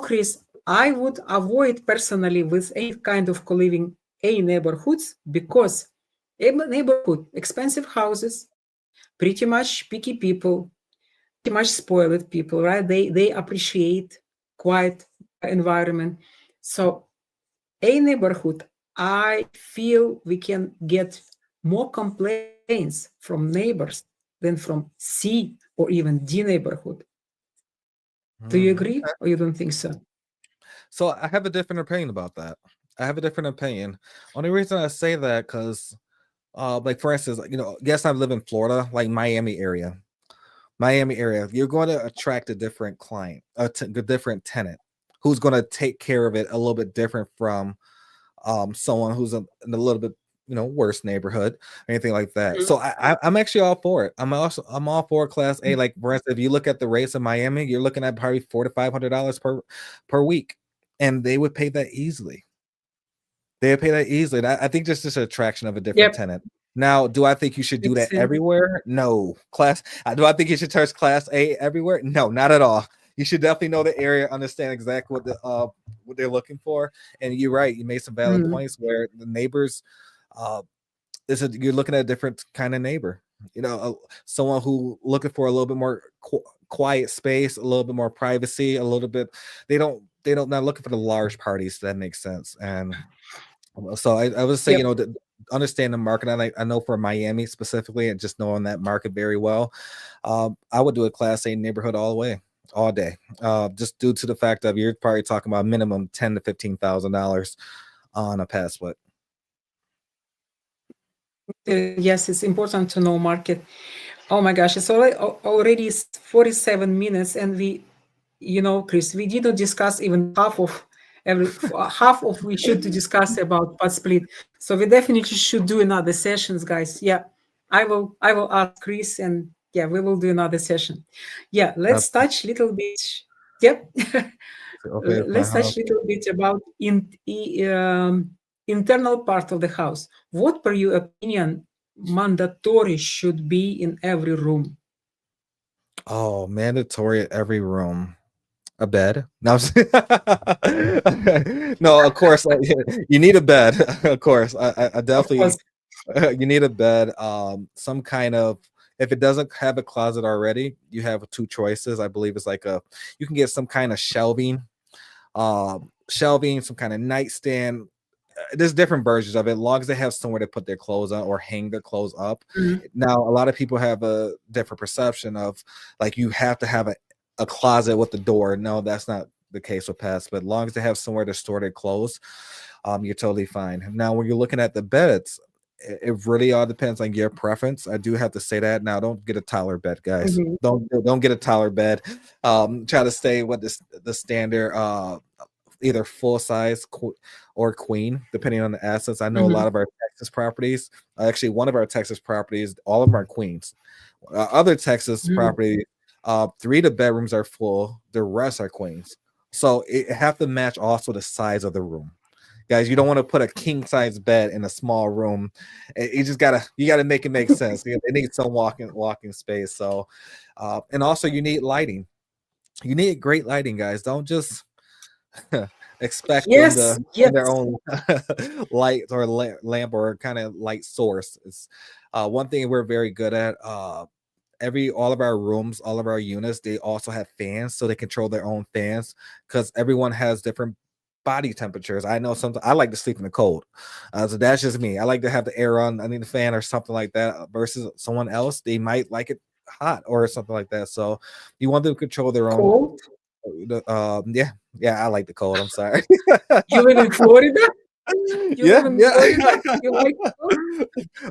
Chris, I would avoid personally with any kind of co-living A neighborhoods because A neighborhood, expensive houses, pretty much picky people, pretty much spoiled people, right? They appreciate quiet environment. So A neighborhood, I feel we can get more complaints from neighbors than from C or even D neighborhood. Do you Mhm. agree or you don't think so? So I have a different opinion about that. I have a different opinion. Only reason I say that because, like for instance, yes, I live in Florida, like Miami area. Miami area, you're going to attract a different client, a different tenant who's going to take care of it a little bit different from someone who's in a little bit worse neighborhood or anything like that. Mhm. So I'm actually all for it. I'm all for Class A. Like for instance, if you look at the rates in Miami, you're looking at probably $400 to $500 per week, and they would pay that easily. They would pay that easily. And I think just an attraction of a different Yep, tenant. Now, do I think you should do makes that sense. everywhere? No. Do I think you should charge Class A everywhere? No, not at all. You should definitely know the area, understand exactly what they're looking for. And you're right, you made some valid Mhm. points where the neighbors, uh, you're looking at a different kind of neighbor. Someone who looking for a little bit more quiet space, a little bit more privacy, a little bit. They don't not looking for the large parties. That makes sense. And so I would say, Yep. understand the market. I know for Miami specifically, and just knowing that market very well, I would do a Class A neighborhood all the way, all day. Just due to the fact of you're probably talking about minimum $10,000 to $15,000 on a PadSplit. Yes, it's important to know market. Oh my gosh, it's already 47 minutes, and Chris, we didn't discuss even half of we should to discuss about PadSplit. So we definitely should do another sessions, guys. Yeah, I will ask Chris, and yeah, we will do another session. Yeah, let's Okay, touch little bit. Yep. okay, fine. Let's touch little bit about internal part of the house. What, per your opinion, mandatory should be in every room? Oh, mandatory at every room. A bed? No, no. Of course, you need a bed. Of course, I Of definitely. course. You need a bed. Some kind of. If it doesn't have a closet already, you have two choices. I believe it's like you can get some kind of shelving, some kind of nightstand. There's different versions of it, as long as they have somewhere to put their clothes on or hang their clothes up. Mhm. Now, a lot of people have a different perception of like you have to have a closet with the door. No, that's not the case with pets, but as long as they have somewhere to store their clothes, you're totally fine. Now, when you're looking at the beds, it really all depends on your preference. I do have to say that. Now, don't get a toddler bed, guys. Mhm. Don't get a toddler bed. Try to stay with the standard either full size or queen, depending on the assets. I know a lot Mhm. of our Texas properties, actually, one of our Texas properties, all of them are queens. Other Texas Mhm. property, three of the bedrooms are full, the rest are queens. So it have to match also the size of the room. Guys, you don't want to put a king size bed in a small room. You just gotta make it make sense. It needs some walking space. So, and also you need lighting. You need great lighting, guys. Don't just expect them to Yes, find their yes. own light or lamp or kind of light source. It's one thing we're very good at. All of our rooms, all of our units, they also have fans, so they control their own fans because everyone has different body temperatures. I know sometimes I like to sleep in the cold, so that's just me. I like to have the air on, I need a fan or something like that. Versus someone else, they might like it hot or something like that. So you want them to control their own. Cold. Yeah, I like the cold. I'm sorry. You live in Florida? You Yeah, live in yeah. Florida. You like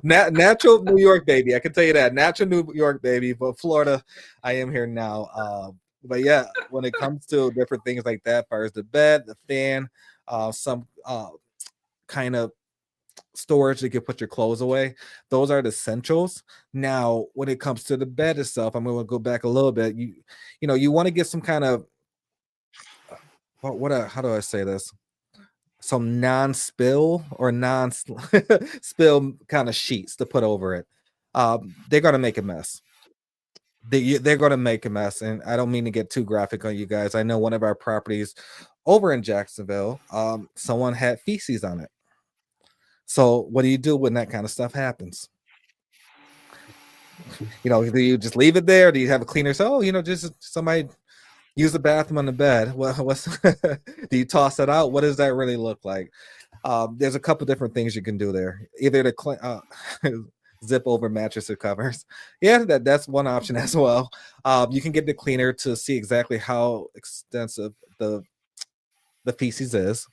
snow? Natural New York baby. I can tell you that. Natural New York baby. But Florida, I am here now. But yeah, when it comes to different things like that, as far as the bed, the fan, some kind of storage to can put your clothes away. Those are the essentials. Now, when it comes to the bed itself, I'm going to go back a little bit. You want to get some kind of how do I say this? Some non-spill or non-spill kind of sheets to put over it. They're gonna make a mess. They're gonna make a mess, and I don't mean to get too graphic on you guys. I know one of our properties over in Jacksonville, someone had feces on it. So what do you do when that kind of stuff happens? Do you just leave it there? Do you have a cleaner? So, just somebody use the bathroom on the bed. What's do you toss it out? What does that really look like? There's a couple different things you can do there. Either to zip over mattress or covers. Yeah, that's one option as well. You can get the cleaner to see exactly how extensive the feces is,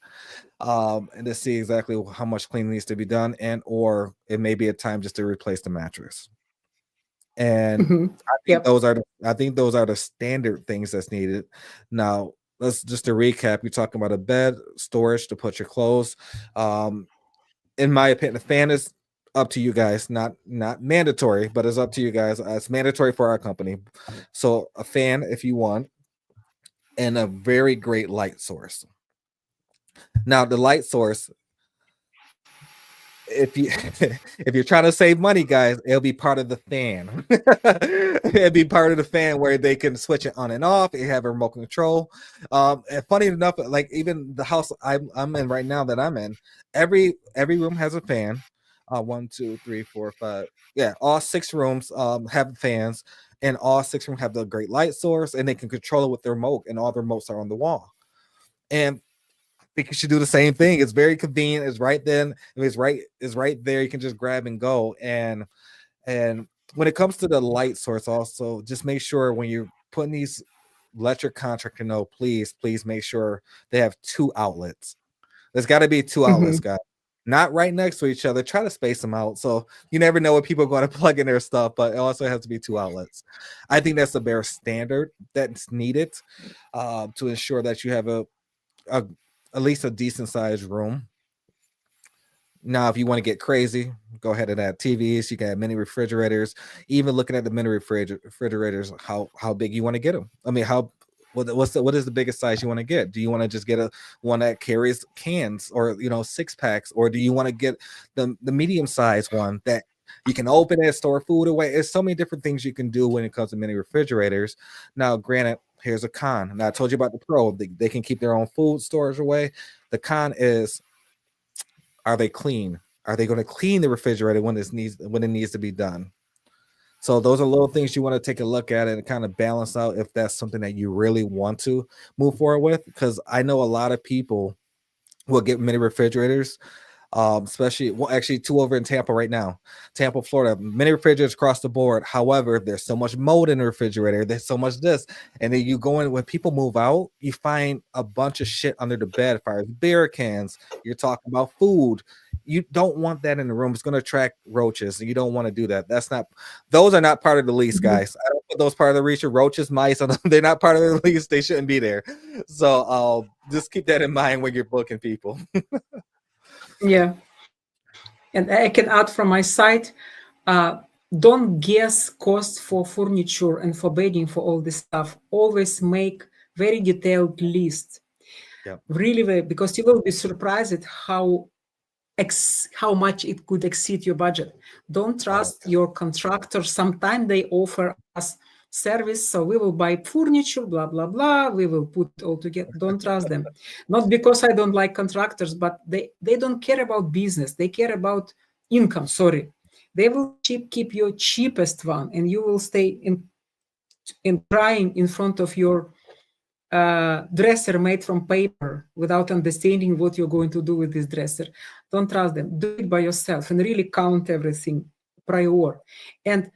and to see exactly how much cleaning needs to be done, and or it may be a time just to replace the mattress. And Mhm. I think Yep. those are the standard things that's needed. Now, let's just to recap. You're talking about a bed, storage to put your clothes. Um, in my opinion, the fan is up to you guys. Not mandatory, but it's up to you guys. It's mandatory for our company. So a fan if you want, and a very great light source. Now, the light source, if you if you're trying to save money, guys, it'll be part of the fan. It'll be part of the fan where they can switch it on and off. They have a remote control. And funny enough, like even the house I'm in right now that I'm in, every room has a fan. One, two, three, four, five. Yeah, all six rooms have fans, and all six rooms have the great light source, and they can control it with the remote, and all the remotes are on the wall. And think you should do the same thing. It's very convenient. It's right then. It's right there. You can just grab and go. And when it comes to the light source, also just make sure when you're putting these, let your contractor know, please make sure they have two outlets. There's got to be two outlets, Mhm. guys. Not right next to each other. Try to space them out. So you never know what people are going to plug in their stuff, but it also has to be two outlets. I think that's the bare standard that's needed to ensure that you have a at least a decent sized room. Now, if you want to get crazy, go ahead and add TVs. You can add mini refrigerators. Even looking at the mini refrigerators, how big you want to get them. I mean, what is the biggest size you want to get? Do you want to just get a one that carries cans or six packs, or do you want to get the medium size one that you can open it, store food away? There's so many different things you can do when it comes to mini refrigerators. Now, granted, here's a con. Now I told you about the pro. They can keep their own food storage away. The con is, are they clean? Are they going to clean the refrigerator when it needs to be done? So those are little things you want to take a look at and kind of balance out if that's something that you really want to move forward with. Because I know a lot of people will get mini refrigerators, especially actually two over in Tampa right now, Tampa, Florida, many refrigerators across the board. However, there's so much mold in the refrigerator, there's so much this, and then you go in when people move out, you find a bunch of shit under the bed, fires, beer cans. You're talking about food. You don't want that in the room. It's going to attract roaches, and you don't want to do that. Those are not part of the lease, Mhm. guys. I don't put those part of the lease. Roaches, mice, they're not part of the lease. They shouldn't be there. So just keep that in mind when you're booking people. Yeah. And I can add from my side, uh, don't guess cost for furniture and for bedding for all this stuff. Always make very detailed list. Yep. Really, because you will be surprised at how much it could exceed your budget. Don't Oh, trust your contractor. Sometimes they offer us service, so we will buy furniture, blah blah blah. We will put it all together. Don't trust them. Not because I don't like contractors, but they don't care about business. They care about income. Sorry, they will keep your cheapest one, and you will stay in crying in front of your dresser made from paper without understanding what you're going to do with this dresser. Don't trust them. Do it by yourself and really count everything prior. And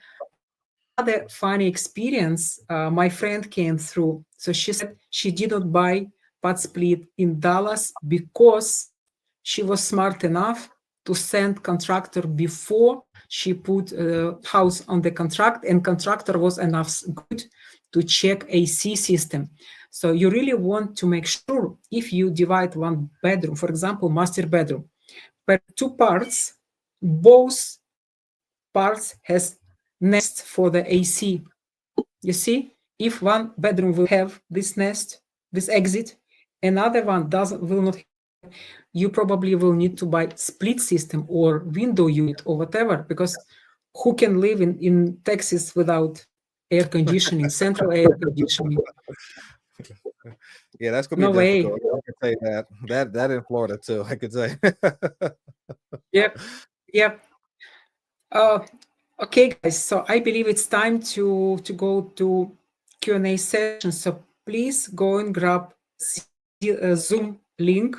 another funny experience, my friend came through. So she said she did not buy PadSplit in Dallas because she was smart enough to send contractor before she put house on the contract, and contractor was enough good to check AC system. So you really want to make sure if you divide one bedroom, for example, master bedroom, per two parts, both parts has nest for the AC. You see, if one bedroom will have this nest, this exit, another one will not, you probably will need to buy split system or window unit or whatever, because who can live in Texas without air conditioning, central air conditioning? Yeah, that's gonna be No way. difficult. I can say that. That in Florida too. I could say. Yep. Yep. Uh, okay, guys. So I believe it's time to go to Q&A session. So please go and grab the Zoom link.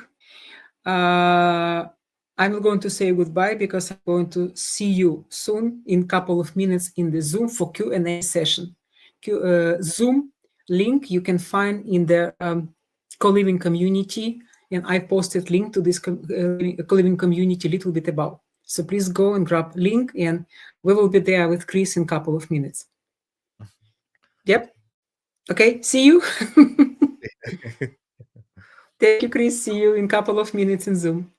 I'm not going to say goodbye because I'm going to see you soon in a couple of minutes in the Zoom for Q&A session. Zoom link you can find in the co-living community, and I posted link to this co-living community a little bit above. So please go and grab link, and we will be there with Chris in a couple of minutes. Yep. Okay, see you. Thank you, Chris. See you in a couple of minutes in Zoom.